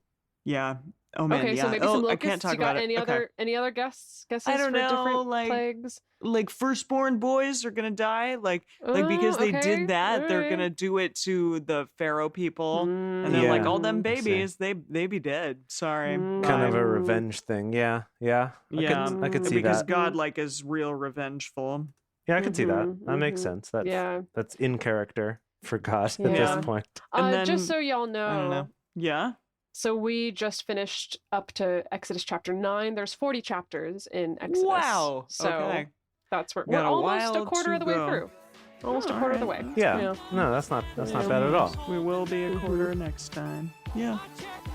Yeah. Oh man. Okay, yeah. so maybe oh, some I locusts. can't talk You got about any it. Okay. other guesses I don't for know, different like- plagues? Like firstborn boys are gonna die, like because they okay, did that, they're alright. gonna do it to the Pharaoh people, and then Yeah. like all them Mm. babies, they be dead. Sorry. Mm. Kind of Bye. a revenge thing. Yeah, yeah. Yeah, I could see because that. God like is real revengeful. Yeah, I could see that. Mhm, That makes mhm. sense. That's Yeah. that's in character for God at Yeah. this point. And then- Just so y'all I don't know. know, Yeah. so we just finished up to Exodus chapter 9. There's 40 chapters in Exodus. Wow. So Okay. that's where Got we're a almost a while quarter to of the way go. through. Almost Oh, a quarter of the alright. way. Yeah. No, that's not bad at all. We will be a Mhm. quarter next time. Yeah.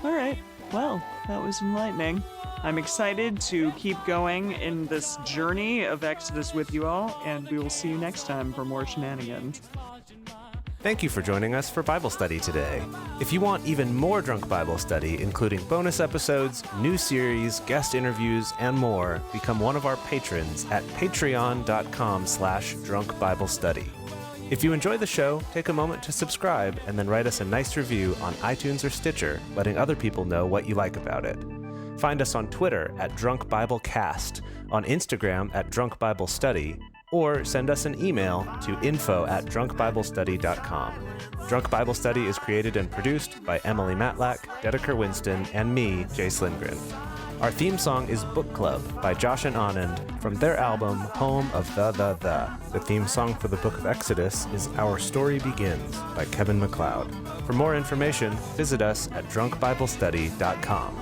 All right. Well, that was enlightening. I'm excited to keep going in this journey of Exodus with you all, and we will see you next time for more shenanigans. Thank you for joining us for Bible study today. If you want even more Drunk Bible Study, including bonus episodes, new series, guest interviews, and more, become one of our patrons at patreon.com/drunkbiblestudy. If you enjoy the show, take a moment to subscribe and then write us a nice review on iTunes or Stitcher, letting other people know what you like about it. Find us on Twitter at Drunk Bible Cast, on Instagram at Drunk Bible Study, or send us an email to info@drunkbiblestudy.com. Drunk Bible Study is created and produced by Emily Matlack, Dedeker Winston, and me, Jace Lindgren. Our theme song is Book Club by Josh and Anand from their album Home of the. The theme song for the Book of Exodus is Our Story Begins by Kevin MacLeod. For more information, visit us at drunkbiblestudy.com.